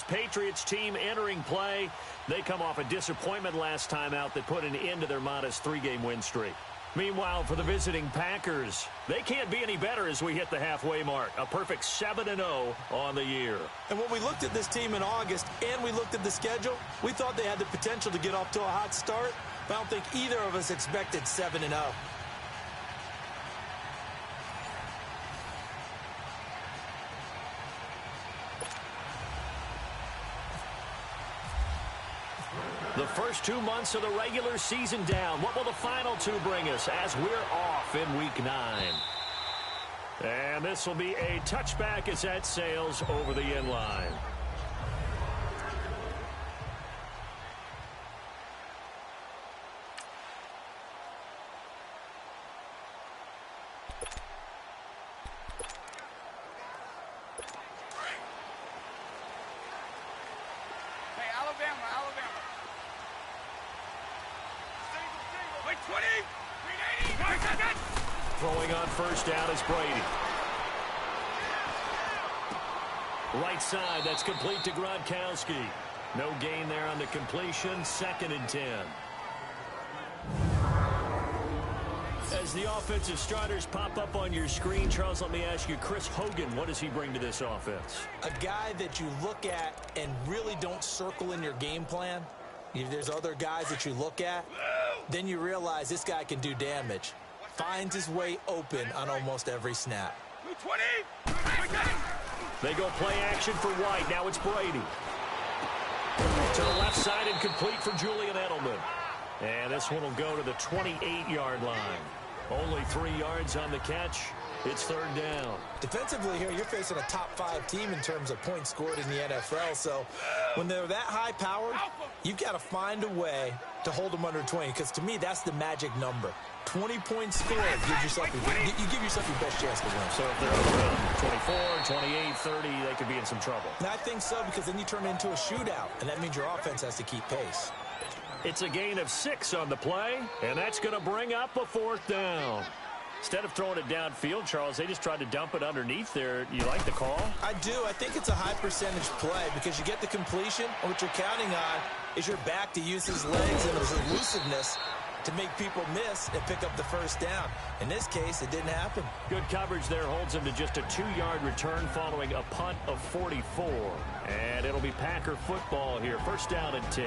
Patriots team entering play. They come off a disappointment last time out that put an end to their modest 3-game win streak. Meanwhile, for the visiting Packers, they can't be any better as we hit the halfway mark. A perfect 7-0 on the year. And when we looked at this team in August and we looked at the schedule, we thought they had the potential to get off to a hot start, but I don't think either of us expected 7-0. The first 2 months of the regular season down. What will the final 2 bring us as we're off in Week 9? And this will be a touchback as that sails over the end line. Throwing on first down is Brady. Right side, that's complete to Gronkowski. No gain there on the completion. 2nd and 10. As the offensive starters pop up on your screen, Charles, let me ask you, Chris Hogan, what does he bring to this offense? A guy that you look at and really don't circle in your game plan. If there's other guys that you look at, then you realize this guy can do damage. Finds his way open on almost every snap. They go play action for White. Now it's Brady. To the left side and complete for Julian Edelman. And this one will go to the 28-yard line. Only 3 yards on the catch. It's 3rd down. Defensively here, you're facing a top-5 team in terms of points scored in the NFL. So when they're that high-powered, you've got to find a way to hold them under 20. Because to me, that's the magic number. 20 points scored gives yourself you give yourself your best chance to win. So if they're up 24, 28, 30, they could be in some trouble. And I think so, because then you turn it into a shootout, and that means your offense has to keep pace. It's a gain of 6 on the play, and that's going to bring up a 4th down. Instead of throwing it downfield, Charles, they just tried to dump it underneath there. You like the call? I do. I think it's a high-percentage play because you get the completion, and what you're counting on is your back to use his legs and his elusiveness to make people miss and pick up the 1st down. In this case, it didn't happen. Good coverage there holds him to just a 2-yard return following a punt of 44. And it'll be Packer football here. 1st down and 10.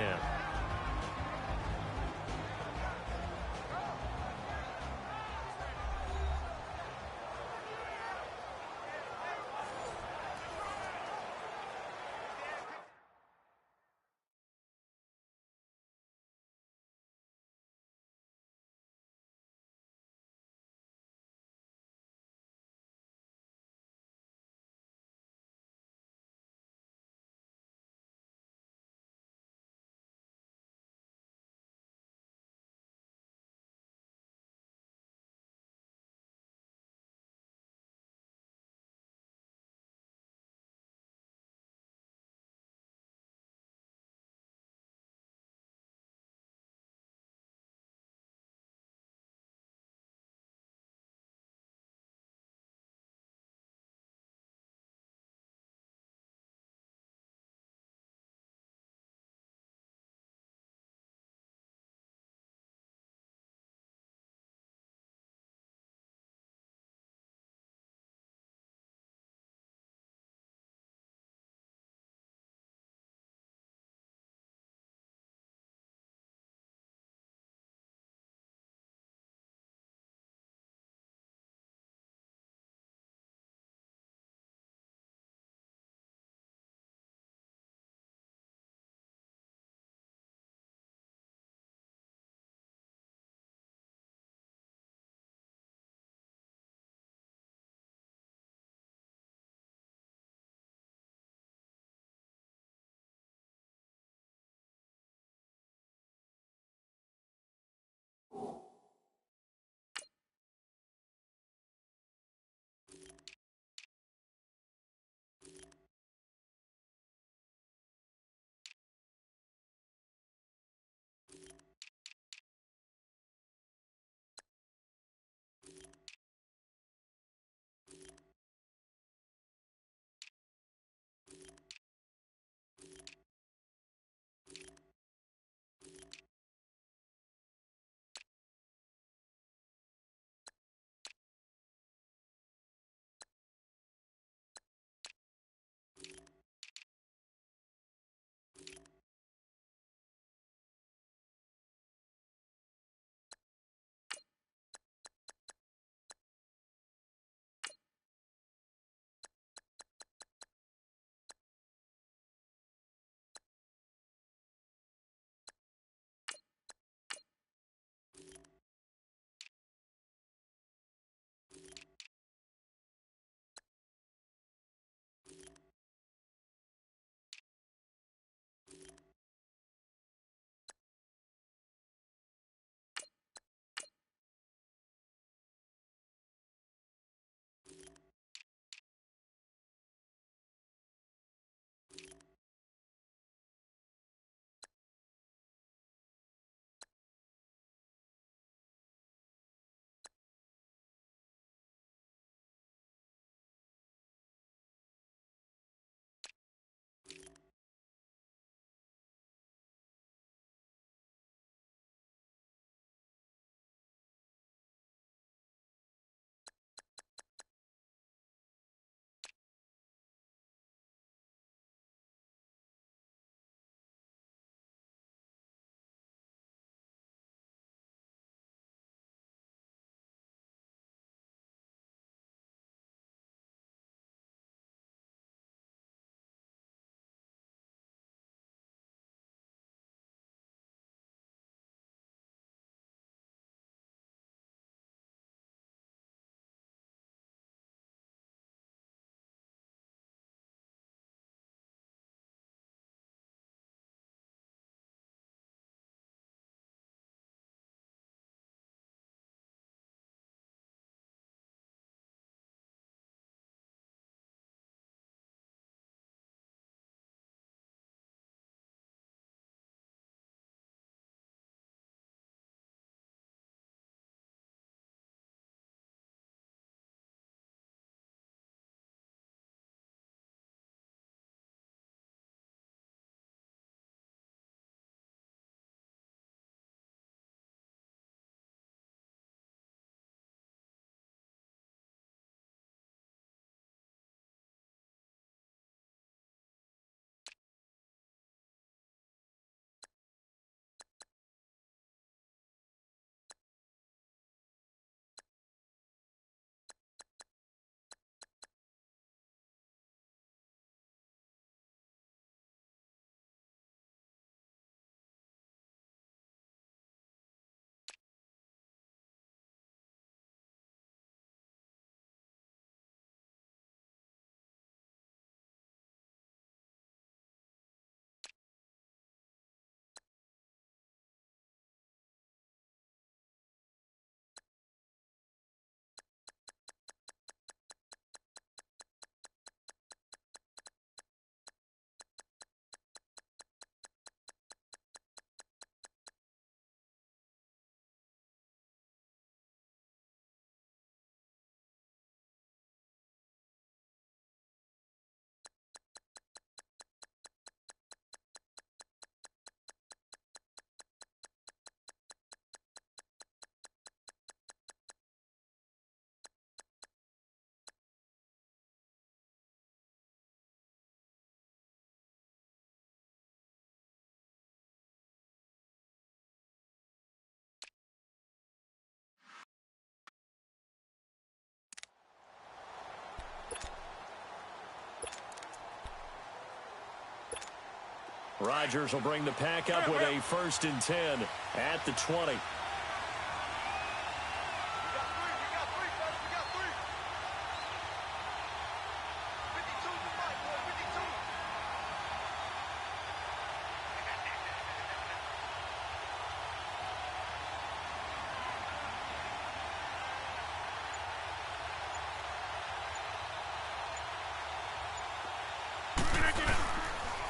Rodgers will bring the pack up with a 1st and 10 at the 20.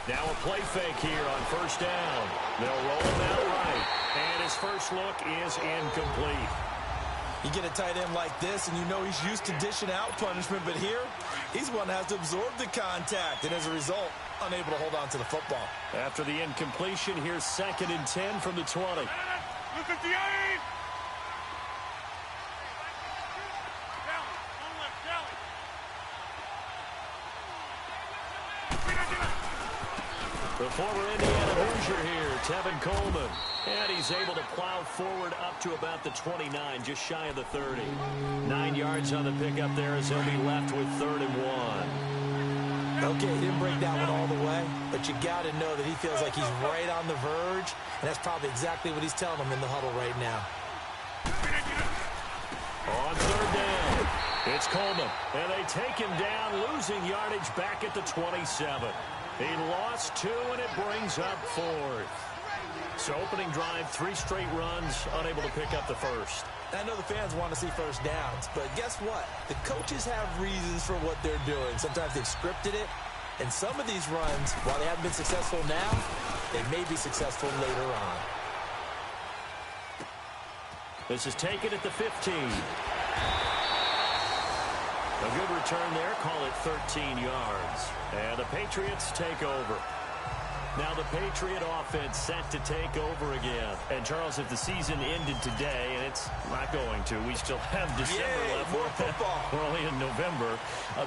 Now a play fake here on 1st down. They'll roll him out right. And his first look is incomplete. You get a tight end like this, and you know he's used to dishing out punishment, but here, he's one that has to absorb the contact, and as a result, unable to hold on to the football. After the incompletion, here's 2nd and 10 from the 20. Look at the aim! The former Indiana Hoosier here, Tevin Coleman. And he's able to plow forward up to about the 29, just shy of the 30. 9 yards on the pickup there as he'll be left with 3rd and 1. Okay, he didn't break that one all the way, but you got to know that he feels like he's right on the verge, and that's probably exactly what he's telling them in the huddle right now. On 3rd down, it's Coleman, and they take him down, losing yardage back at the 27. He lost 2, and it brings up 4th. So opening drive, 3 straight runs, unable to pick up the 1st. I know the fans want to see 1st downs, but guess what? The coaches have reasons for what they're doing. Sometimes they've scripted it, and some of these runs, while they haven't been successful now, they may be successful later on. This is taken at the 15. A good return there, call it 13 yards. And the Patriots take over. Now the Patriot offense set to take over again. And Charles, if the season ended today, and it's not going to, we still have December left. More football. We're only in November.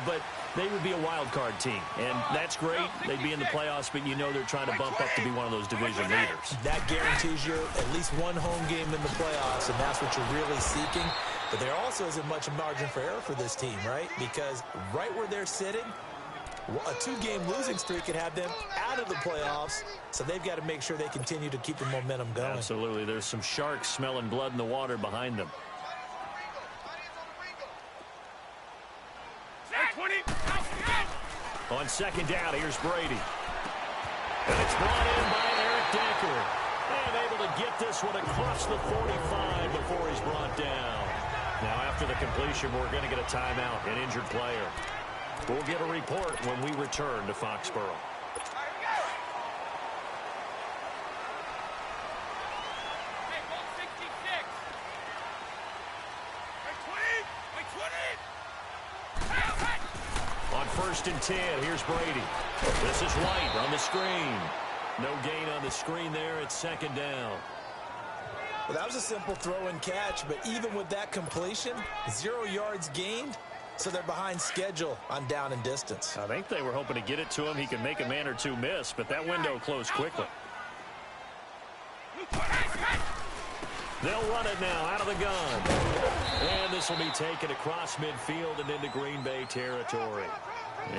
But they would be a wild card team. And that's great. They'd be in the playoffs, but you know they're trying to bump up to be one of those division leaders. That guarantees you at least one home game in the playoffs, and that's what you're really seeking. But there also isn't much margin for error for this team, right? Because right where they're sitting, a 2-game losing streak could have them out of the playoffs, so they've got to make sure they continue to keep the momentum going. Absolutely. There's some sharks smelling blood in the water behind them. On 2nd down, here's Brady. And it's brought in by Eric Decker. And able to get this one across the 45 before he's brought down. Now, after the completion, we're going to get a timeout, an injured player. We'll get a report when we return to Foxborough. On 1st and 10, here's Brady. This is White on the screen. No gain on the screen there. It's 2nd down. Well, that was a simple throw and catch, but even with that completion, 0 yards gained, so they're behind schedule on down and distance. I think they were hoping to get it to him. He could make a man or two miss, but that window closed quickly. They'll run it now out of the gun. And this will be taken across midfield and into Green Bay territory.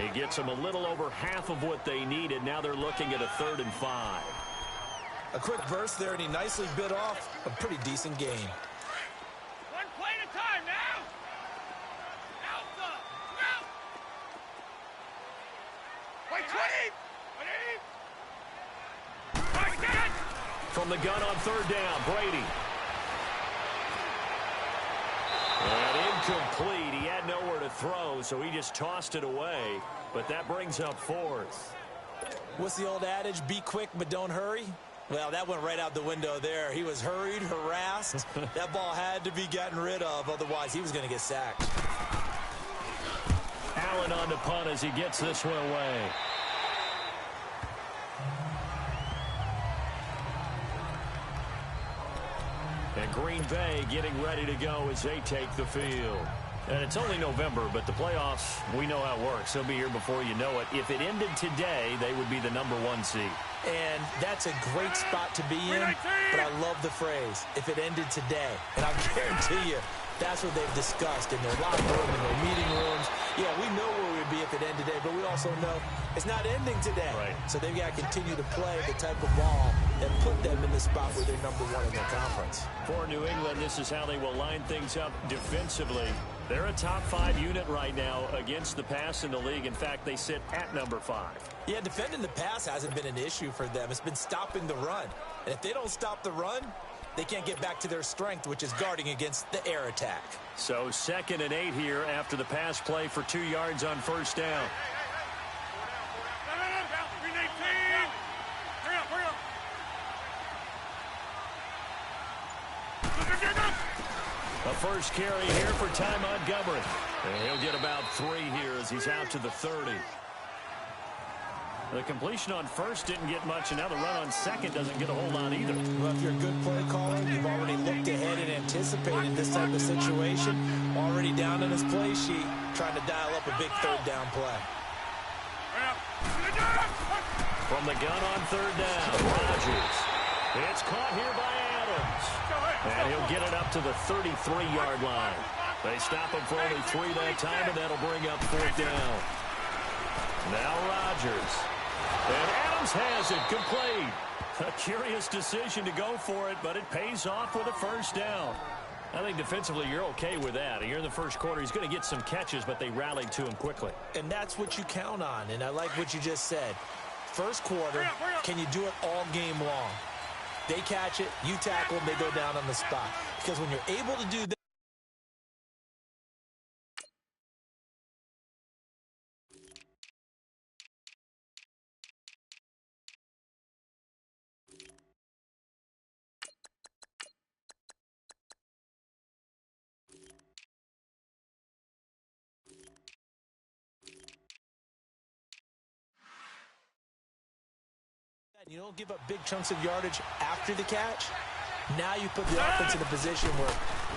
He gets them a little over half of what they needed. Now they're looking at a 3rd and 5. A quick burst there, and he nicely bit off a pretty decent gain. One play at a time now. Alpha. Now. Wait, 20. From the gun on 3rd down, Brady. And incomplete. He had nowhere to throw, so he just tossed it away. But that brings up 4th. What's the old adage? Be quick, but don't hurry. Well, that went right out the window there. He was hurried, harassed. That ball had to be gotten rid of, otherwise he was going to get sacked. Allen on the punt as he gets this one away. And Green Bay getting ready to go as they take the field. And it's only November, but the playoffs, we know how it works. They'll be here before you know it. If it ended today, they would be the #1 seed. And that's a great spot to be in, but I love the phrase, if it ended today. And I guarantee you, that's what they've discussed in their locker room, in their meeting rooms, Yeah, we know where we'd be if it ended today, but we also know it's not ending today. Right. So they've got to continue to play the type of ball that put them in the spot where they're #1 in their conference. For New England, this is how they will line things up defensively. They're a top 5 unit right now against the pass in the league. In fact, they sit at #5. Yeah, defending the pass hasn't been an issue for them. It's been stopping the run. And if they don't stop the run, they can't get back to their strength, which is guarding against the air attack. So 2nd and 8 here after the pass play for 2 yards on first down. A first carry here for Ty Montgomery. And he'll get about 3 here as he's out to the 30. The completion on first didn't get much, and now the run on second doesn't get a whole lot either. Well, if you're a good play caller, you've already looked ahead and anticipated this type of situation. Already down in his play sheet, trying to dial up a big 3rd down play. From the gun on 3rd down, Rodgers. It's caught here by Adams. And he'll get it up to the 33-yard line. They stop him for only 3 that time, and that'll bring up 4th down. Now Rodgers. And Adams has it complete. A curious decision to go for it, but it pays off with a first down. I think defensively you're okay with that. Here in the first quarter, he's going to get some catches, but they rallied to him quickly. And that's what you count on, and I like what you just said. First quarter, can you do it all game long? They catch it, you tackle them, they go down on the spot. Because when you're able to do that, you don't give up big chunks of yardage after the catch. Now you put the offense in a position where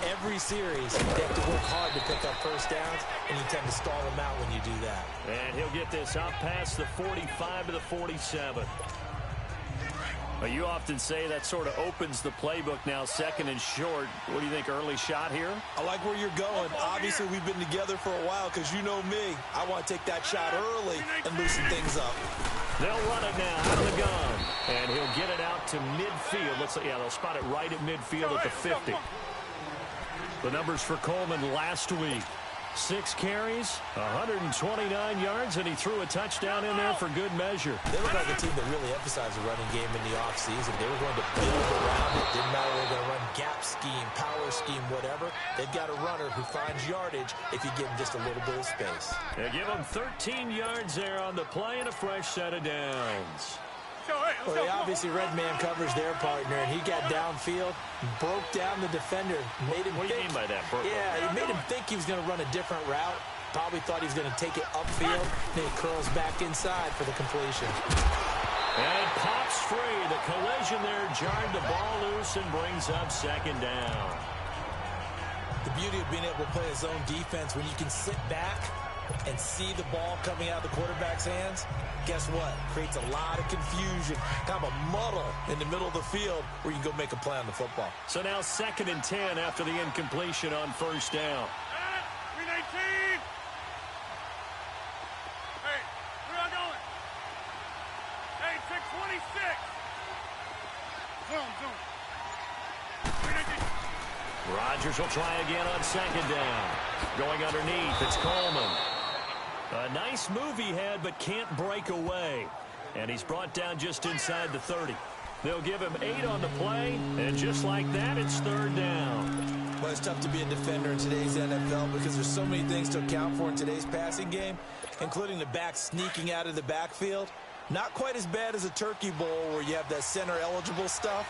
every series they have to work hard to pick up first downs, and you tend to stall them out when you do that. And he'll get this up past the 45 to the 47. Well, you often say that sort of opens the playbook now, 2nd and short. What do you think, early shot here? I like where you're going. Obviously, we've been together for a while because you know me. I want to take that shot early and loosen things up. They'll run it now out of the gun. And he'll get it out to midfield. Yeah, they'll spot it right at midfield at the 50. The numbers for Coleman last week. 6 carries, 129 yards, and he threw a touchdown in there for good measure. They look like a team that really emphasized the running game in the offseason. They were going to build around it. Didn't matter whether they're going to run gap scheme, power scheme, whatever. They've got a runner who finds yardage if you give him just a little bit of space. They give him 13 yards there on the play and a fresh set of downs. Well, they obviously red man covers their partner, and he got downfield, broke down the defender, made him What do you mean by that, Burke? Yeah, he made him think he was going to run a different route. Probably thought he was going to take it upfield. Then he curls back inside for the completion. And it pops free. The collision there jarred the ball loose and brings up 2nd down. The beauty of being able to play a zone defense when you can sit back and see the ball coming out of the quarterback's hands, guess what? Creates a lot of confusion, kind of a muddle in the middle of the field where you can go make a play on the football. So now 2nd and 10 after the incompletion on first down. 319. Hey, where y'all going? Hey, 626. Zoom. 319. Rodgers will try again on 2nd down. Going underneath, it's Coleman. A nice move he had, but can't break away. And he's brought down just inside the 30. They'll give him 8 on the play, and just like that, it's 3rd down. Well, it's tough to be a defender in today's NFL because there's so many things to account for in today's passing game, including the back sneaking out of the backfield. Not quite as bad as a turkey bowl where you have that center-eligible stuff,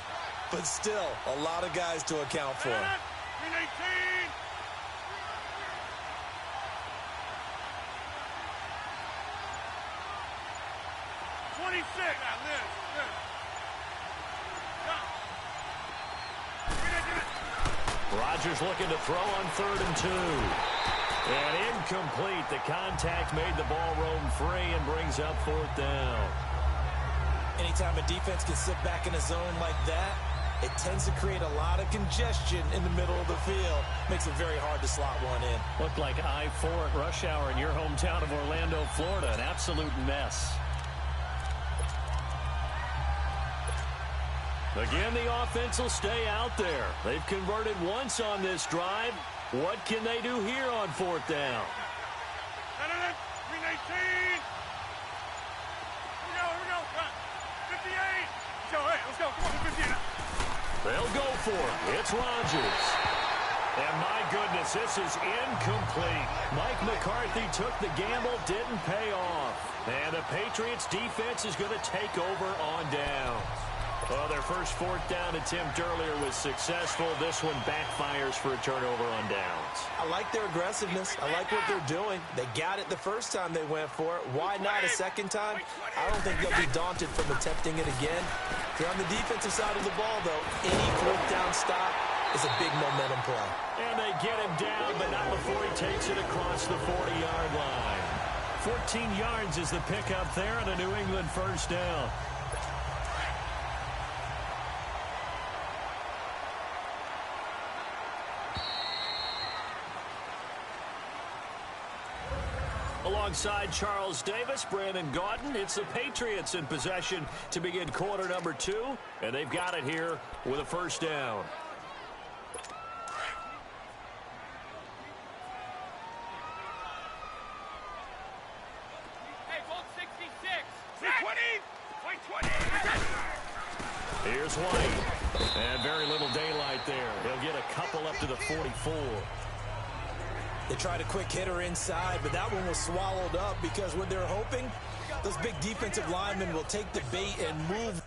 but still a lot of guys to account for. 319. 26. Rodgers looking to throw on 3rd and 2. And incomplete. The contact made the ball roam free and brings up 4th down. Anytime a defense can sit back in a zone like that, it tends to create a lot of congestion in the middle of the field. Makes it very hard to slot one in. Looked like I-4 at rush hour in your hometown of Orlando, Florida. An absolute mess. Again, the offense will stay out there. They've converted once on this drive. What can they do here on fourth down? 319. Here we go. 58. Let's go. Come on, 58. They'll go for it. It's Rodgers. And my goodness, this is incomplete. Mike McCarthy took the gamble, didn't pay off. And the Patriots defense is going to take over on downs. Well, their first fourth down attempt earlier was successful. This one backfires for a turnover on downs. I like their aggressiveness. I like what they're doing. They got it the first time they went for it. Why not a second time? I don't think they'll be daunted from attempting it again. They're on the defensive side of the ball, though. Any fourth down stop is a big momentum play. And they get him down, but not before he takes it across the 40-yard line. 14 yards is the pickup there on a New England first down. Alongside Charles Davis, Brandon Gaudin, it's the Patriots in possession to begin quarter number 2, and they've got it here with a first down. Hey, Bolt 66. 320. Here's White, and very little daylight there. He'll get a couple up to the 44. They tried a quick hitter inside, but that one was swallowed up because what they're hoping, those big defensive linemen will take the bait and move.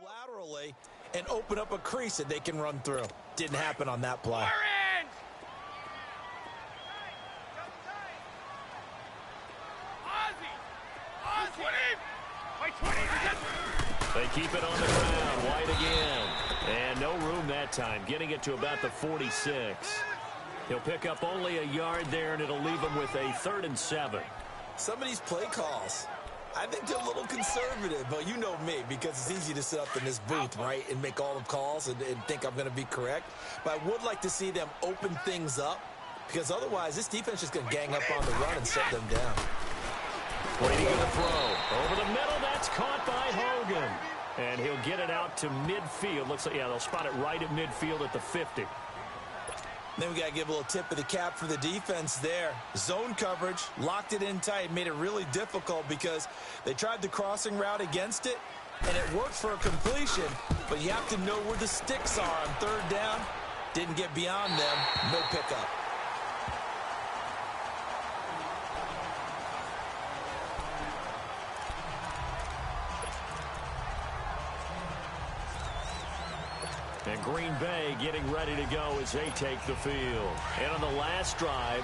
Laterally and open up a crease that they can run through. Didn't happen on that play. They keep it on the ground. White again. And no room that time. Getting it to about the 46. He'll pick up only a yard there, and it'll leave him with a 3rd and 7. Some of these play calls, I think they're a little conservative, but you know me, because it's easy to sit up in this booth, right, and make all the calls and think I'm going to be correct. But I would like to see them open things up, because otherwise this defense is going to gang up on the run and shut them down. Waiting on the throw. Over the middle, that's caught by Hogan. And he'll get it out to midfield. Looks like, yeah, they'll spot it right at midfield at the 50. Then we got to give a little tip of the cap for the defense there. Zone coverage, locked it in tight, made it really difficult because they tried the crossing route against it, and it worked for a completion, but you have to know where the sticks are on 3rd down. Didn't get beyond them, no pickup. And Green Bay getting ready to go as they take the field. And on the last drive,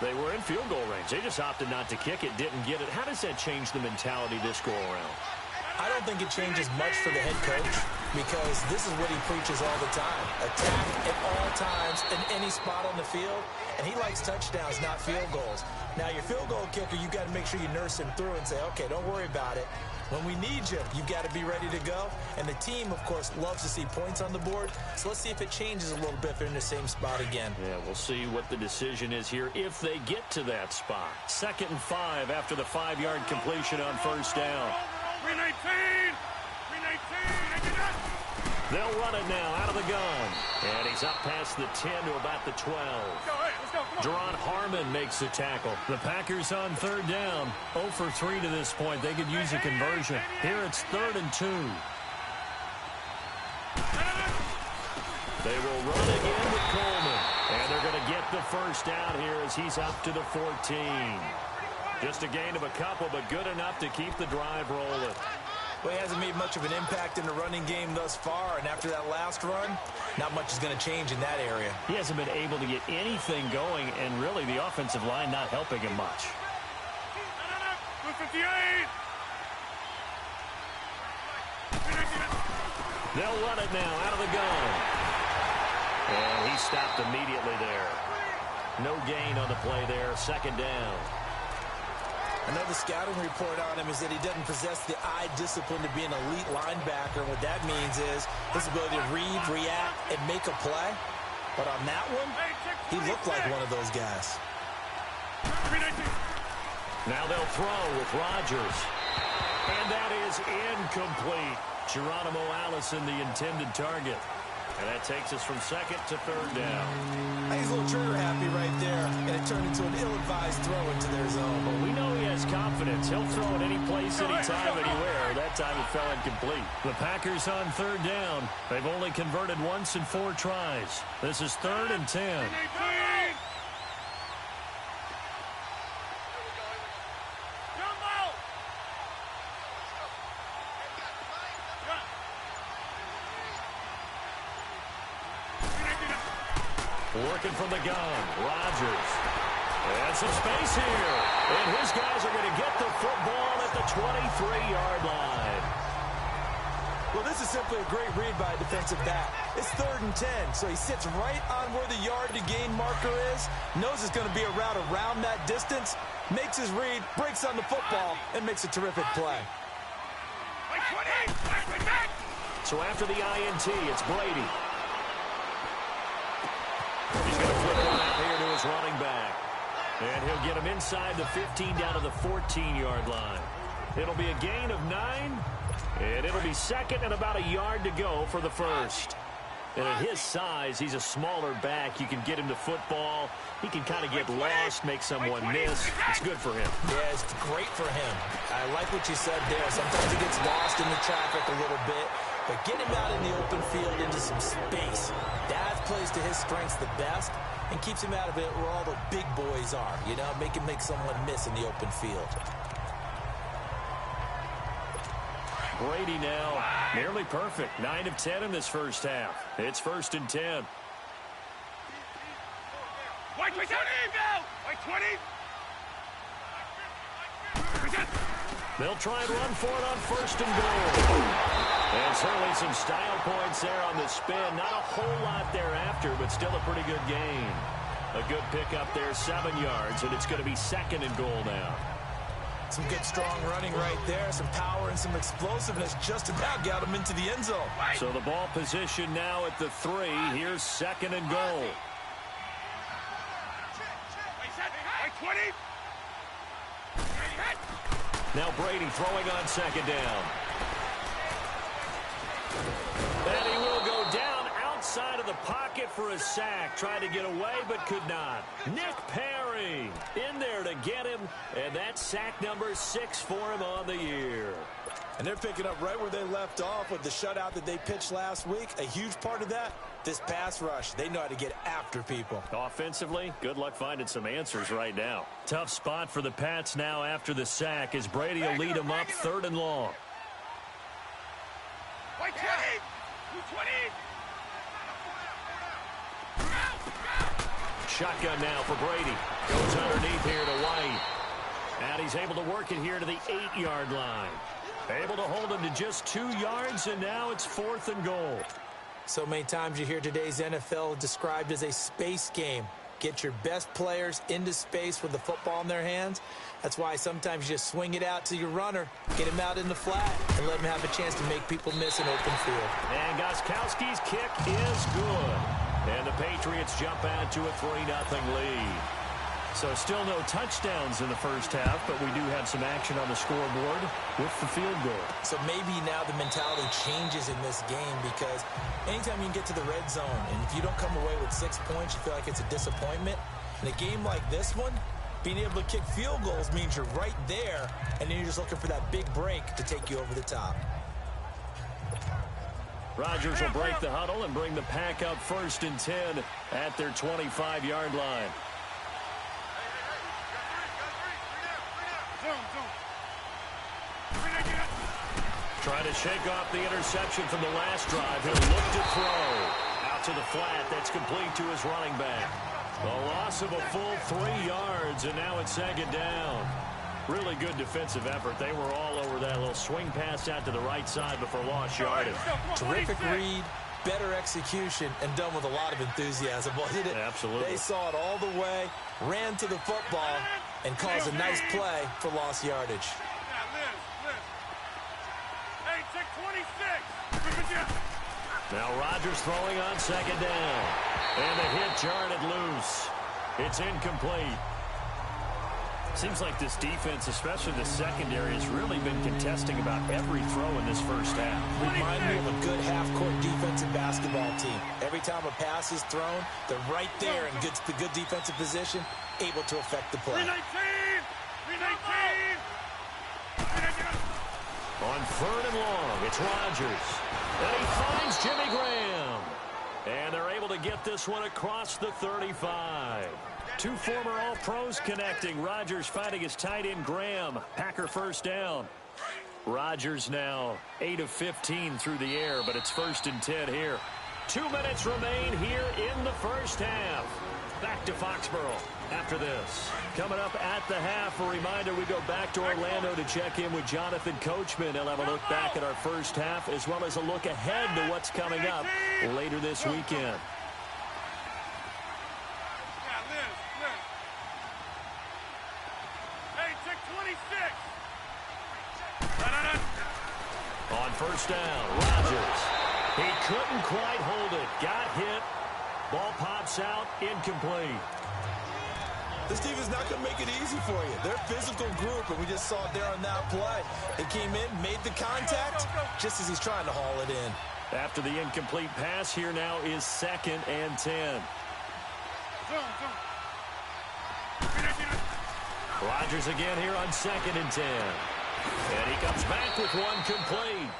They were in field goal range. They just opted not to kick it, didn't get it. How does that change the mentality this go-around? I don't think it changes much for the head coach because this is what he preaches all the time. Attack at all times in any spot on the field, and he likes touchdowns, not field goals. Now, your field goal kicker, you got to make sure you nurse him through and say, okay, don't worry about it. When we need you, you've got to be ready to go. And the team, of course, loves to see points on the board. So let's see if it changes a little bit if they're in the same spot again. Yeah, we'll see what the decision is here if they get to that spot. 2nd and 5 after the 5-yard completion on first down. 319! 319! They'll run it now out of the gun. And he's up past the 10 to about the 12. Let's go, Deron Harmon makes the tackle. The Packers on 3rd down. 0 for 3 to this point. They could use a conversion. Here it's 3rd and 2. They will run again with Coleman. And they're going to get the first down here as he's up to the 14. Just a gain of a couple, but good enough to keep the drive rolling. Well, he hasn't made much of an impact in the running game thus far, and after that last run, not much is going to change in that area. He hasn't been able to get anything going, and really the offensive line not helping him much. 258! They'll run it now out of the gun. And he stopped immediately there. No gain on the play there. 2nd down. Another scouting report on him is that he doesn't possess the eye discipline to be an elite linebacker. What that means is his ability to read, react, and make a play. But on that one, he looked like one of those guys. Now they'll throw with Rodgers. And that is incomplete. Geronimo Allison, the intended target. And that takes us from 2nd to 3rd down. He's a little trigger happy right there, and it turned into an ill-advised throw into their zone. But we know he has confidence. He'll throw it any place, anytime, anywhere. That time it fell incomplete. The Packers on 3rd down. They've only converted once in 4 tries. This is 3rd and 10. Working from the gun, Rodgers. And some space here. And his guys are going to get the football at the 23-yard line. Well, this is simply a great read by a defensive back. It's 3rd and 10, so he sits right on where the yard-to-gain marker is, knows it's going to be a route around that distance, makes his read, breaks on the football, and makes a terrific play. So after the INT, it's Brady. He's going to flip it back here to his running back. And he'll get him inside the 15 down to the 14-yard line. It'll be a gain of 9. And it'll be 2nd and about a yard to go for the first. And at his size, he's a smaller back. You can get him to football. He can kind of get lost, make someone miss. It's good for him. Yeah, it's great for him. I like what you said there. Sometimes he gets lost in the traffic a little bit. But get him out in the open field into some space. That plays to his strengths the best and keeps him out of it where all the big boys are. You know, make him make someone miss in the open field. Brady now nearly perfect. 9 of 10 in this first half. It's 1st and 10. White 20, go! White 20! They'll try and run for it on 1st and goal. And certainly some style points there on the spin. Not a whole lot thereafter, but still a pretty good gain. A good pickup there, 7 yards, and it's going to be 2nd and goal now. Some good, strong running right there. Some power and some explosiveness just about got him into the end zone. So the ball position now at the 3. Here's 2nd and goal. Now Brady throwing on 2nd down. And he will go down outside of the pocket for a sack. Tried to get away, but could not. Nick Perry in there to get him, and that's sack number 6 for him on the year. And they're picking up right where they left off with the shutout that they pitched last week. A huge part of that, this pass rush. They know how to get after people. Offensively, good luck finding some answers right now. Tough spot for the Pats now after the sack as Brady will lead them up 3rd and long. White 20! 220! Shotgun now for Brady. Goes underneath here to White. And he's able to work it here to the 8-yard line. Able to hold him to just 2 yards, and now it's 4th and goal. So many times you hear today's NFL described as a space game. Get your best players into space with the football in their hands. That's why sometimes you just swing it out to your runner, get him out in the flat, and let him have a chance to make people miss an open field. And Gostkowski's kick is good. And the Patriots jump out to a 3-0 lead. So still no touchdowns in the first half, but we do have some action on the scoreboard with the field goal. So maybe now the mentality changes in this game because anytime you can get to the red zone, and if you don't come away with 6 points, you feel like it's a disappointment. In a game like this one, being able to kick field goals means you're right there, and then you're just looking for that big break to take you over the top. Rodgers will break the huddle and bring the pack up 1st and 10 at their 25-yard line. Trying to shake off the interception from the last drive. He'll look to throw. Out to the flat. That's complete to his running back. A loss of a full 3 yards, and now it's 2nd down. Really good defensive effort. They were all over that little swing pass out to the right side before lost yardage. Terrific read, better execution, and done with a lot of enthusiasm, wasn't it? Absolutely. They saw it all the way, ran to the football, and caused a nice play for lost yardage. Now Rodgers throwing on 2nd down. And the hit jarred it loose. It's incomplete. Seems like this defense, especially the secondary, has really been contesting about every throw in this first half. Remind me of a good half-court defensive basketball team. Every time a pass is thrown, they're right there in the good defensive position, able to affect the play. 319! On 3rd and long, it's Rodgers. And he finds Jimmy Graham. And they're able to get this one across the 35. 2 former All-Pros connecting. Rodgers finding his tight end Graham. Packer 1st down. Rodgers now 8 of 15 through the air, but it's 1st and 10 here. 2 minutes remain here in the first half. Back to Foxborough after this. Coming up at the half, a reminder, we go back to Orlando to check in with Jonathan Coachman. He'll have a look back at our first half as well as a look ahead to what's coming up later this weekend. On 1st down, Rodgers. He couldn't quite hold it. Got hit. Ball pops out, incomplete. This team is not going to make it easy for you. They're a physical group, and we just saw it there on that play. They came in, made the contact, just as he's trying to haul it in. After the incomplete pass, here now is 2nd and 10. Rodgers again here on 2nd and 10. And he comes back with one complete.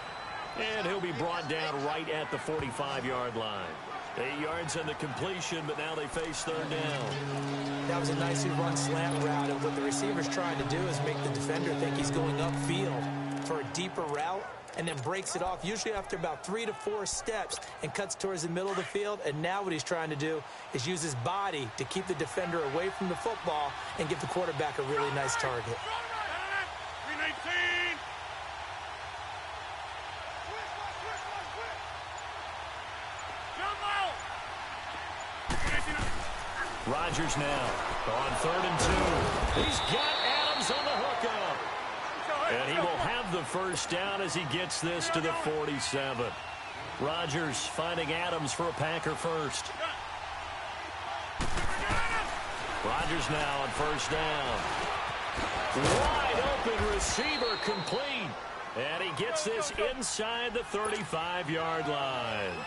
And he'll be brought down right at the 45-yard line. 8 yards on the completion, but now they face 3rd down. That was a nicely run slant route, and what the receiver's trying to do is make the defender think he's going upfield for a deeper route, and then breaks it off, usually after about 3 to 4 steps, and cuts towards the middle of the field. And now what he's trying to do is use his body to keep the defender away from the football and give the quarterback a really nice target. Rodgers now on 3rd and 2. He's got Adams on the hookup. And he will have the first down as he gets this to the 47. Rodgers finding Adams for a Packer first. Rodgers now on 1st down. Wide open receiver complete. And he gets this inside the 35-yard line.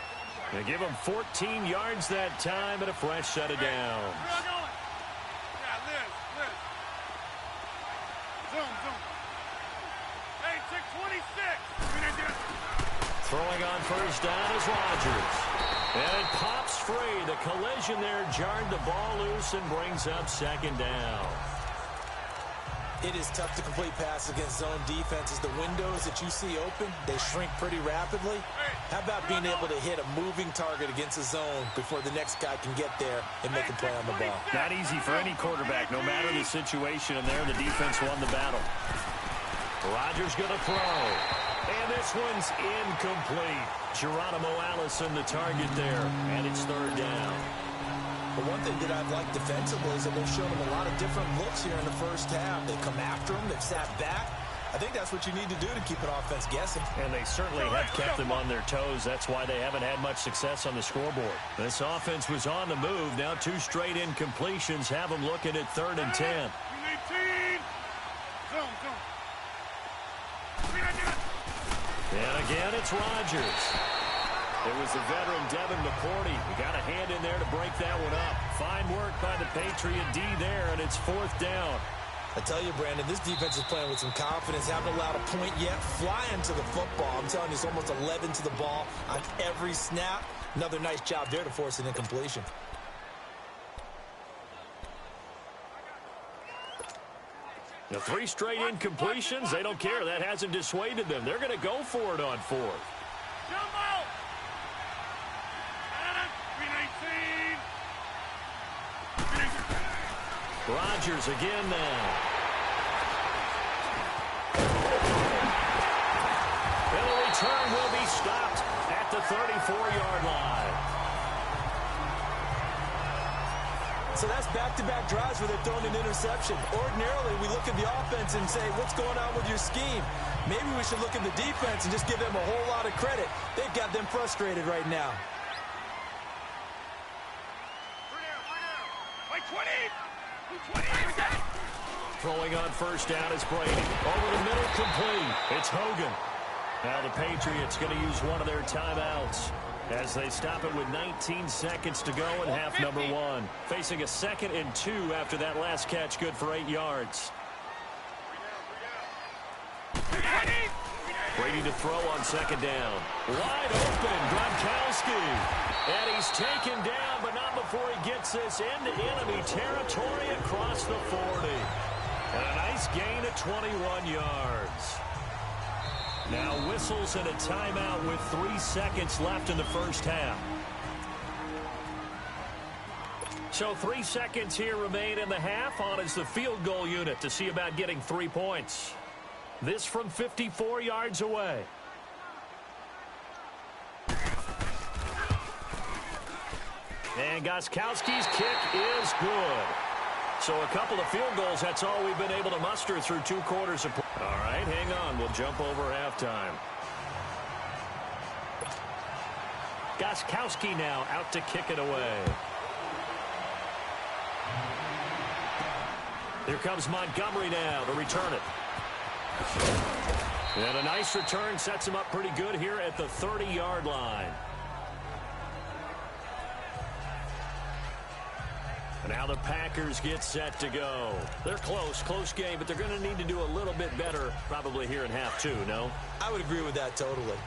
They give him 14 yards that time and a fresh set of downs. Throwing on 1st down is Rodgers. And it pops free. The collision there jarred the ball loose and brings up 2nd down. It is tough to complete passes against zone defenses. The windows that you see open, they shrink pretty rapidly. How about being able to hit a moving target against a zone before the next guy can get there and make a play on the ball? Not easy for any quarterback, no matter the situation, and there the defense won the battle. Rodgers going to throw. And this one's incomplete. Geronimo Allison the target there, and it's third down. But one thing that I've liked defensively is that they've shown him a lot of different looks here in the first half. They come after him. They've sat back. I think that's what you need to do to keep an offense guessing. And they certainly have kept them on their toes. That's why they haven't had much success on the scoreboard. This offense was on the move. Now 2 straight incompletions have them looking at 3rd and 10. And again, it's Rodgers. It was the veteran Devin McCourty. He got a hand in there to break that one up. Fine work by the Patriot D there, and it's 4th down. I tell you, Brandon, this defense is playing with some confidence. Haven't allowed a point yet. Flying to the football. I'm telling you, it's almost 11 to the ball on every snap. Another nice job there to force an incompletion. The 3 straight incompletions, they don't care. That hasn't dissuaded them. They're going to go for it on 4th. Jumbo! Rodgers again now. And the return will be stopped at the 34-yard line. So that's back-to-back drives where they're throwing an interception. Ordinarily, we look at the offense and say, what's going on with your scheme? Maybe we should look at the defense and just give them a whole lot of credit. They've got them frustrated right now. Throwing on first down is Brady. Over the middle, complete. It's Hogan. Now the Patriots going to use one of their timeouts as they stop it with 19 seconds to go in half number 1. Facing a 2nd and 2 after that last catch, good for 8 yards. Brady to throw on 2nd down. Wide open, Gronkowski. And he's taken down, but not before he gets this into enemy territory across the 40. And a nice gain of 21 yards. Now whistles and a timeout with 3 seconds left in the first half. So 3 seconds here remain in the half. On is the field goal unit to see about getting 3 points. This from 54 yards away. And Gostkowski's kick is good. So a couple of field goals, that's all we've been able to muster through 2 quarters of play. All right, hang on. We'll jump over halftime. Gostkowski now out to kick it away. Here comes Montgomery now to return it. And a nice return sets him up pretty good here at the 30-yard line. And now the Packers get set to go. They're close game, but they're going to need to do a little bit better probably here in half 2, no? I would agree with that totally.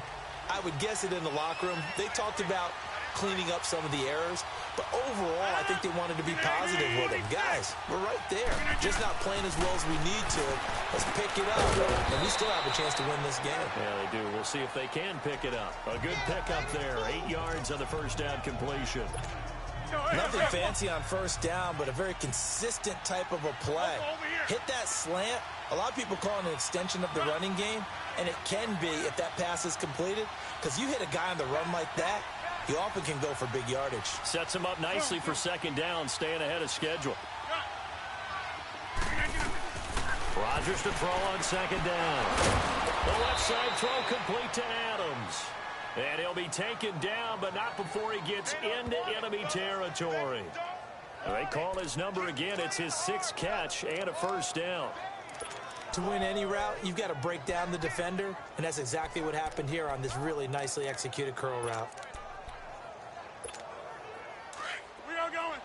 I would guess it in the locker room. They talked about cleaning up some of the errors, but overall, I think they wanted to be positive with it. Guys, we're right there. Just not playing as well as we need to. Let's pick it up, and we still have a chance to win this game. Yeah, they do. We'll see if they can pick it up. A good pickup there. 8 yards on the first down completion. Nothing fancy on first down, but a very consistent type of a play. Hit that slant. A lot of people call it an extension of the running game, and it can be if that pass is completed, because you hit a guy on the run like that, he often can go for big yardage. Sets him up nicely for 2nd down, staying ahead of schedule. Rodgers to throw on 2nd down. The left side throw complete to Adams. And he'll be taken down, but not before he gets into enemy territory. They call his number again. It's his 6th catch and a first down. To win any route, you've got to break down the defender, and that's exactly what happened here on this really nicely executed curl route. We are going.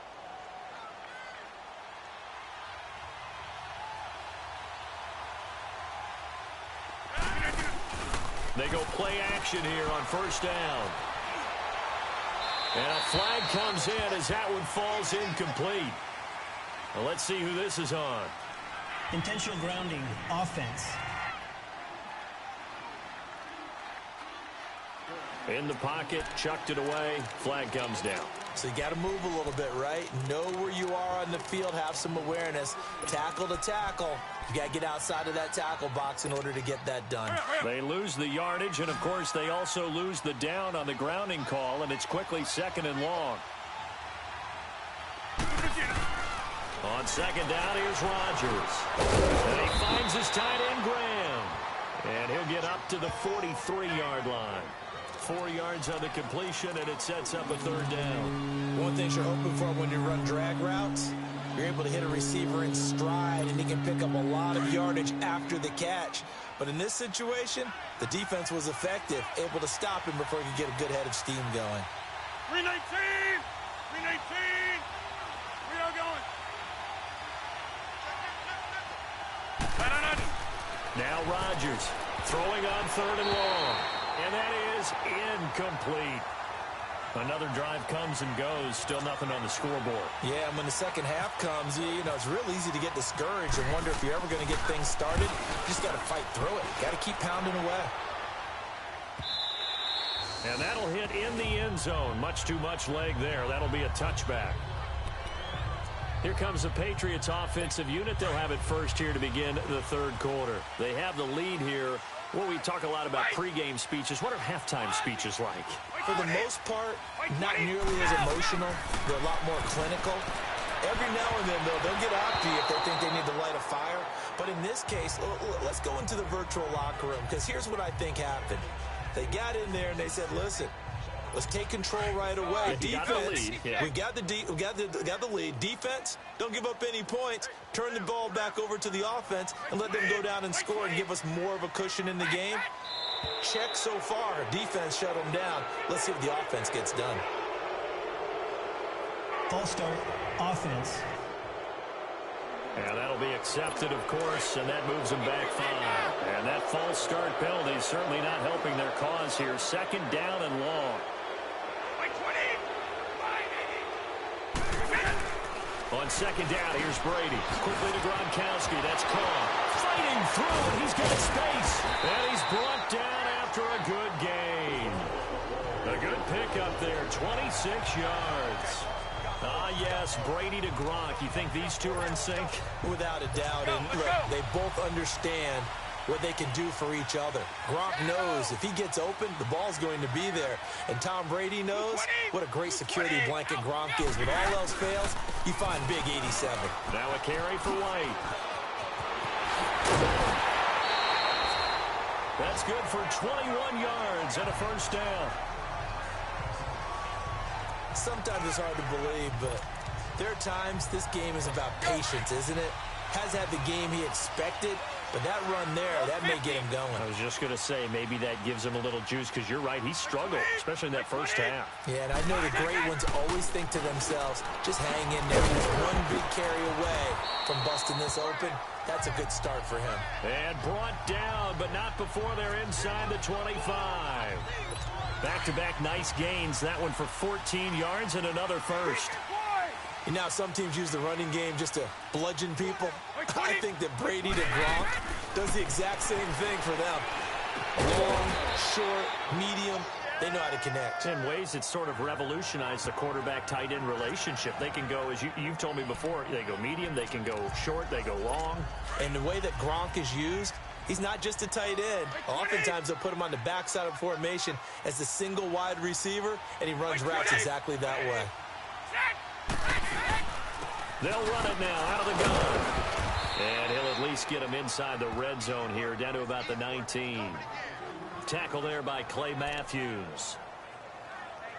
They go play action here on first down. And a flag comes in as that one falls incomplete. Well, let's see who this is on. Intentional grounding, offense. In the pocket, chucked it away, flag comes down. So you got to move a little bit, right? Know where you are on the field, have some awareness. Tackle to tackle. You got to get outside of that tackle box in order to get that done. They lose the yardage, and of course they also lose the down on the grounding call, and it's quickly second and long. On second down, here's Rodgers. And he finds his tight end, Graham. And he'll get up to the 43-yard line. 4 yards on the completion, and it sets up a third down. One thing you're hoping for when you run drag routes, you're able to hit a receiver in stride, and he can pick up a lot of yardage after the catch. But in this situation, the defense was effective, able to stop him before he could get a good head of steam going. 319! 319! We are going. Now Rodgers throwing on third and long. And that is incomplete. Another drive comes and goes. Still nothing on the scoreboard. Yeah, and when the second half comes, you know, it's real easy to get discouraged and wonder if you're ever going to get things started. You just got to fight through it. Got to keep pounding away. And that'll hit in the end zone. Much too much leg there. That'll be a touchback. Here comes the Patriots offensive unit. They'll have it first here to begin the third quarter. They have the lead here. Well, we talk a lot about pregame speeches. What are halftime speeches like? For the most part, not nearly as emotional. They're a lot more clinical. Every now and then, though, they'll get after you if they think they need to light a fire. But in this case, let's go into the virtual locker room, because here's what I think happened. They got in there and they said, listen, let's take control right away. Defense, we got the lead. Defense, don't give up any points. Turn the ball back over to the offense and let them go down and score and give us more of a cushion in the game. Check so far. Defense shut them down. Let's see what the offense gets done. False start, offense. And that'll be accepted, of course, and that moves them back 5. And that false start penalty is certainly not helping their cause here. Second down and long. On second down, here's Brady. Quickly to Gronkowski. That's caught. Fighting through, and he's got space. And he's brought down after a good gain. A good pickup there, 26 yards. Ah, yes, Brady to Gronk. You think these two are in sync? Without a doubt. And look, they both understand what they can do for each other. Gronk knows if he gets open, the ball's going to be there. And Tom Brady knows what a great security blanket Gronk is. When all else fails, you find big 87. Now a carry for White. That's good for 21 yards and a first down. Sometimes it's hard to believe, but there are times this game is about patience, isn't it? Has had the game he expected, but that run there, that may get him going. I was just going to say, maybe that gives him a little juice, because you're right, he struggled, especially in that first half. Yeah, and I know the great ones always think to themselves, just hang in there. He's one big carry away from busting this open. That's a good start for him. And brought down, but not before they're inside the 25. Back-to-back nice gains. That one for 14 yards and another first. You know, some teams use the running game just to bludgeon people. I think that Brady to Gronk does the exact same thing for them. Long, short, medium, they know how to connect. In ways that sort of revolutionized the quarterback-tight end relationship. They can go, as you've told me before, they go medium, they can go short, they go long. And the way that Gronk is used, he's not just a tight end. Oftentimes they'll put him on the backside of formation as a single wide receiver, and he runs routes exactly that way. They'll run it now out of the gun. And he'll at least get him inside the red zone here, down to about the 19. Tackle there by Clay Matthews.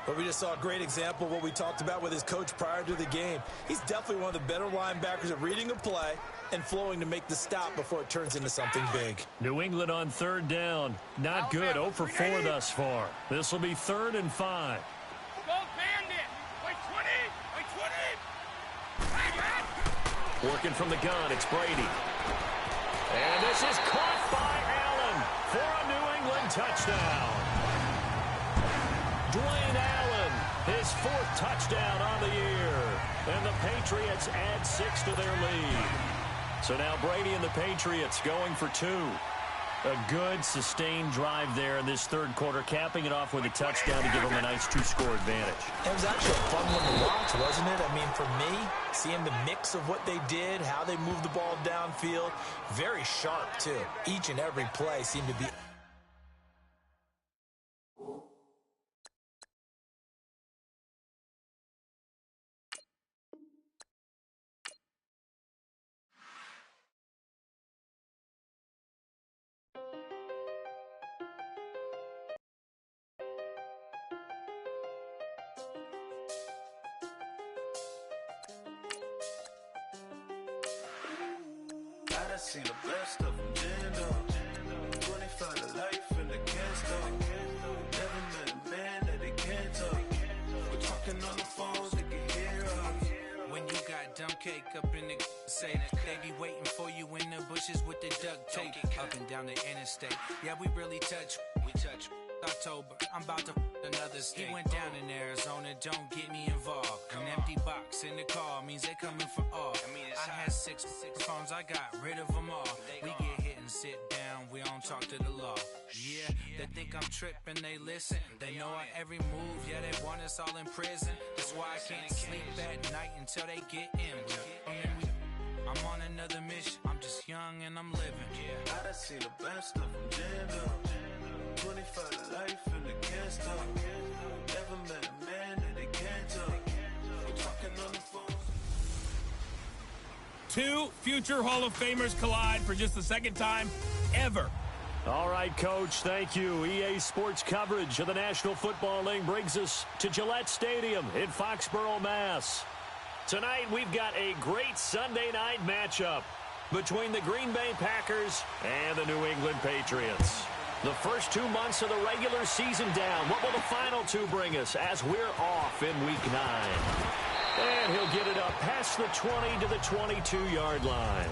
But we just saw a great example of what we talked about with his coach prior to the game. He's definitely one of the better linebackers at reading a play and flowing to make the stop before it turns into something big. New England on third down. Not good. 0 for 4 thus far. This will be 3rd and 5. Working from the gun, it's Brady. And this is caught by Allen for a New England touchdown. Dwayne Allen, his 4th touchdown on the year. And the Patriots add 6 to their lead. So now Brady and the Patriots going for two. A good, sustained drive there in this third quarter, capping it off with a touchdown to give them a nice two-score advantage. It was actually a fun one to watch, wasn't it? I mean, for me, seeing the mix of what they did, how they moved the ball downfield, very sharp, too. Each and every play seemed to be... I seen the best of them, Jando. 25 to life in the can't never met a man that they can't talk. We're talking on the phones, they can hear us. When you got dumb cake up in the say that they be waiting for you in the bushes with the duct tape up and down the interstate. Yeah, we really touch. We touch. October, I'm about to another state. He went down in Arizona, don't get me involved. An empty box in the car means they coming for all. I had six phones, I got rid of them all. We get hit and sit down, we don't talk to the law. Yeah, they think I'm tripping, they listen. They know our every move, yeah, they want us all in prison. That's why I can't sleep at night until they get in. I'm on another mission, I'm just young and I'm living. I done seen the best of them, Jando. 25 to life in the can't stop. Never met a man that they can't talk. We're talking on the phone. Two future Hall of Famers collide for just the second time ever. All right, Coach, thank you. EA Sports coverage of the National Football League brings us to Gillette Stadium in Foxborough, Mass. Tonight, we've got a great Sunday night matchup between the Green Bay Packers and the New England Patriots. The first 2 months of the regular season down. What will the final two bring us as we're off in Week 9? And he'll get it up past the 20 to the 22-yard line.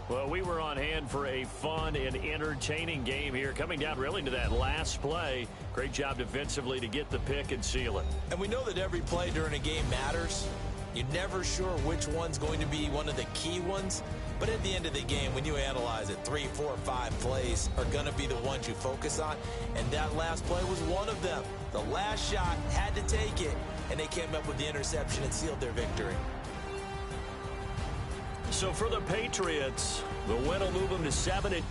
Well, we were on hand for a fun and entertaining game here, coming down really to that last play. Great job defensively to get the pick and seal it. And we know that every play during a game matters. You're never sure which one's going to be one of the key ones. But at the end of the game, when you analyze it, 3, 4, 5 plays are going to be the ones you focus on. And that last play was one of them. The last shot had to take it, and they came up with the interception and sealed their victory. So for the Patriots, the win will move them to 7.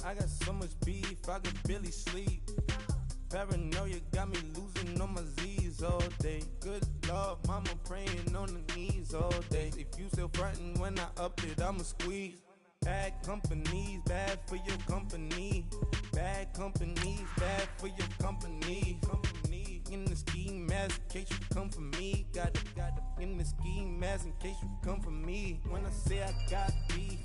I got so much beef, I could barely sleep. Paranoia got me losing on my Z's all day. Good Lord, mama praying on the knees all day. If you still frontin' when I up it, I'ma squeeze. Bad companies, bad for your company. Bad companies, bad for your company. In the ski mask in case you come for me. Got it in the ski mask in case you come for me. When I say I got beef,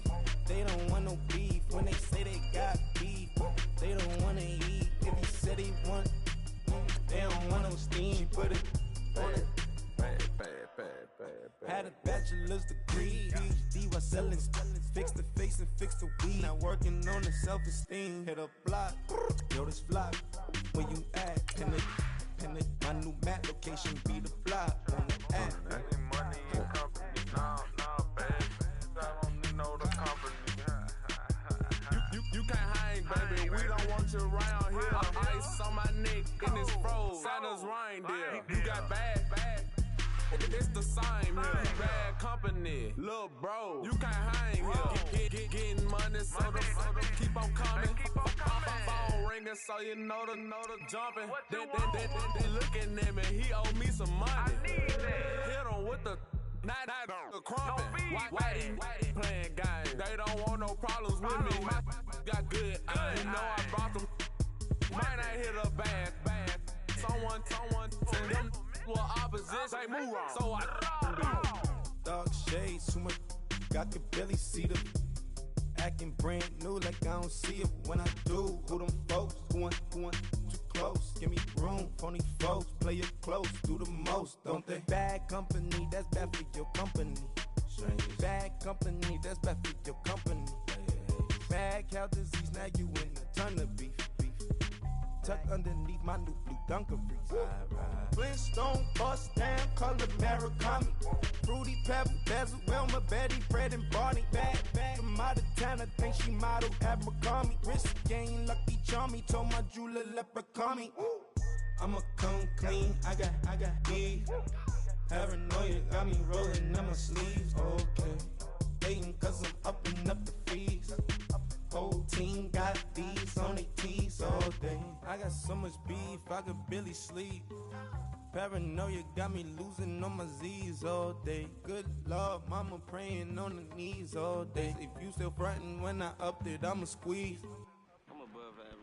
they don't want no beef. When they say they got beef, they don't want to eat. If you said they want, they don't want no steam. Put it on it. Had a bachelor's degree, PhD while selling. Fix the face and fix the weed. Now working on the self-esteem. Hit a block, yo this flop. Where you at? Pin it. My new map location be the flop on the app. Money and company, no, baby. I don't need no the company. You can't hang, baby. We don't want you around here. Ice on my neck in this froze. Santa's reindeer. You got bad. It's the same here. Bad company, little bro. You can't hang here. Getting money, so the keep on coming. Phone ringing, so you know the jumping. They looking at me. He owe me some money. I need that. Hit him with the not the crumping. Whitey playing games. They don't want no problems with me. Got good. You know I brought them. Might not hit a bad. someone, send them to opposition. Move on. So I Dog shades, too much, got the belly see them. Acting brand new like I don't see it when I do. Who them folks, going too close. Give me room, phony folks, play it close, do the most, don't they? Bad company, that's bad for your company. Bad company, that's bad for your company. Bad cow disease, now you in a ton of beef. Tucked underneath my new blue Dunkaroos. Flintstone, bust down, color Murakami. Fruity Pebble, Basil, Wilma, Betty, Fred, and Barney. Bad from out of town, I think she model Abercrombie. Wrist game, Lucky Charmy, told my jeweler leprechaun. I'ma come clean, I got beef. Paranoia got me rolling on my sleeves. Okay, dating cause I'm upping up the fees. Whole team got these on their tees all day. I got so much beef, I could barely sleep. Paranoia got me losing on my Z's all day. Good Lord, mama praying on the knees all day. If you still frontin' when I upped it, I'ma squeeze. I'm above average.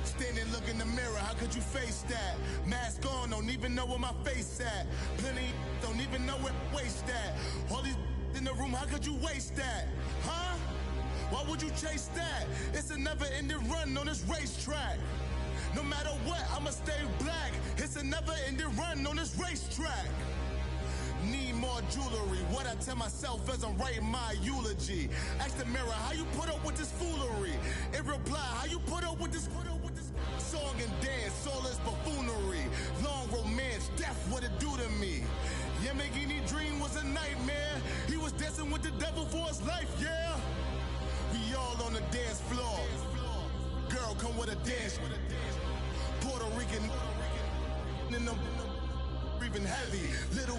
Standing, look in the mirror, how could you face that? Mask on, don't even know where my face at. Plenty, don't even know where waist at. All these in the room, how could you waste that? Huh? Why would you chase that? It's a never-ending run on this racetrack. No matter what, I'ma stay black. It's a never-ending run on this racetrack. Need more jewelry, what I tell myself as I'm writing my eulogy. Ask the mirror, how you put up with this foolery? In reply, how you put up with this song and dance, soulless buffoonery. Long romance, death, what it do to me? Yamagini dream was a nightmare. He was dancing with the devil for his life, yeah. We all on the dance floor. Girl, come with a dance. Puerto Rican in the breathing heavy. Little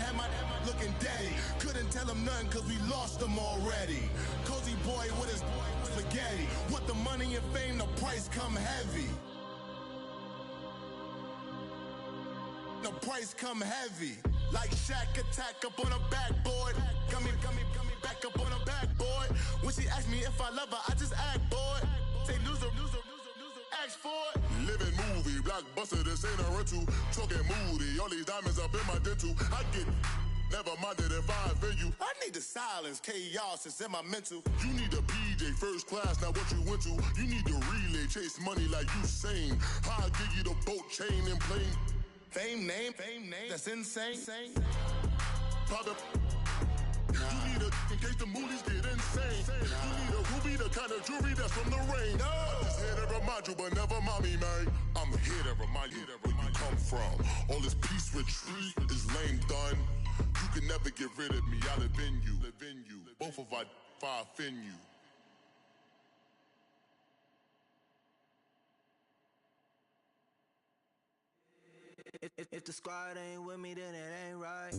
had my looking daddy. Couldn't tell him nothing cause we lost him already. Cozy boy with his spaghetti. With the money and fame, the price come heavy. The price come heavy. Like Shaq attack up on a backboard. Gummy, back up on a backboard. When she asked me if I love her, I just act bored. Say loser, ask for it. Living movie, blockbuster, this ain't a rental. Talking moody, all these diamonds up in my dental. I get never minded if I offend you. I need the silence, chaos is in my mental. You need a PJ, first class, not what you went to. You need the relay, chase money like you sane. I'll give you the boat, chain, and plane. Fame name, that's insane. Pop up. You need a, in case the movies get insane. You need a ruby, the kind of jewelry that's from the rain. No. I'm just here to remind you, but never mommy, man. I'm here to remind you where you come from. All this peace retreat is lame done. You can never get rid of me, I live in you. Both of our fire fin you. If the squad ain't with me, then it ain't right.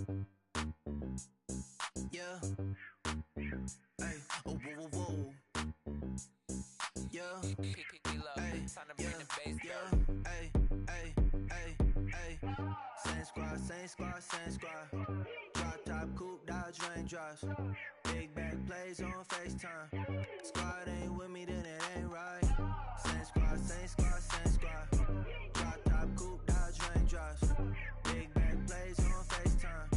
Yeah. Hey, oh, whoa, whoa, whoa. Yeah. Hey, yeah. Hey, hey, hey, hey. Same squad. Drop top, coupe, Dodge raindrops. Big back plays on FaceTime. Squad ain't with me, then it ain't right. Same squad. Drop top, coupe, Dodge raindrops. Big back plays on FaceTime.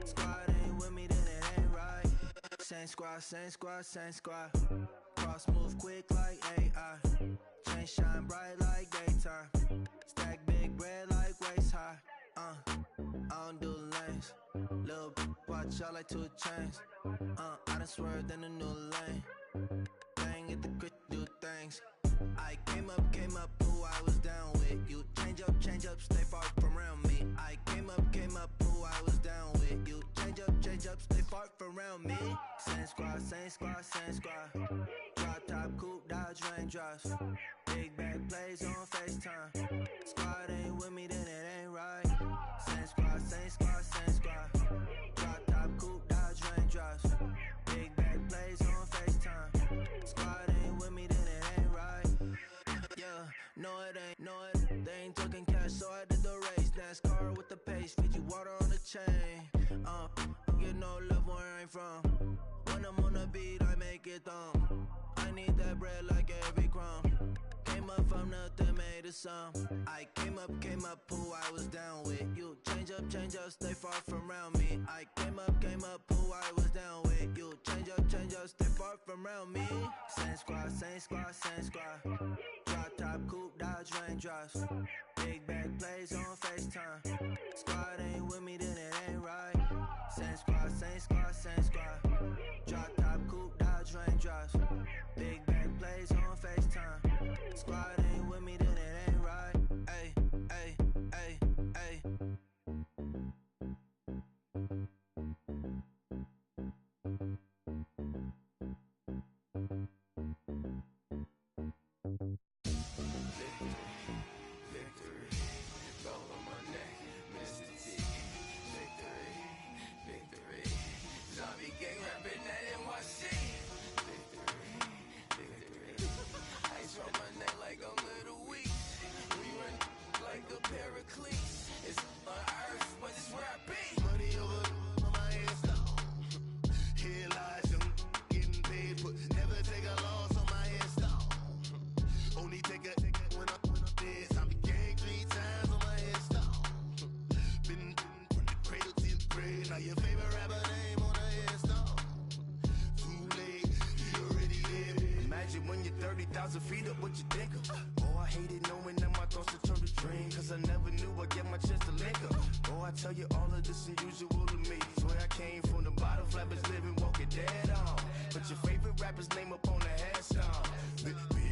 Squad ain't with me, then it ain't right. Same squad. Cross move quick like AI. Chain shine bright like daytime. Stack big bread like waist high. I don't do lanes. Little watch out like 2 chains. I done swerved in a new lane. Bang at the crit, do things. I came up, who I was down with. You change up, stay far from around me. I came up, who I was down with. You change up, stay far from around me. Same squad. Drop top, coupe, Dodge raindrops. Big back plays on FaceTime. Squad ain't with me, then it ain't right. Same squad. Drop top, coupe, Dodge raindrops. Big back plays on FaceTime. No, it ain't, no, it. They ain't talking cash, so I did the race. NASCAR with the pace, Fiji water on the chain. Get no love where I'm from. When I'm on the beat, I make it thumb. I need that bread like every crumb. Came up from nothing, made a sum. I came up, who I was down with. You change up, stay far from around me. I came up, who I was down with. You change up, stay far from around me. Same squad, same squad, same squad. Drop top, coupe, Dodge raindrops. Big bag plays on FaceTime. Squad ain't with me, then it ain't right. Same squad, same squad, same squad. Drop top, coupe, Dodge raindrops. Big bag plays on FaceTime. Squad ain't with me, then it ain't right. Ay, ay, ay, ay. Feet up, what you think of? Oh, I hated knowing that my thoughts would turn to dream. Cause I never knew I'd get my chance to link up. Oh, I tell you all of this unusual to me. Swear I came from the bottom, flappers living, walking dead on. Put your favorite rapper's name up on the headstone.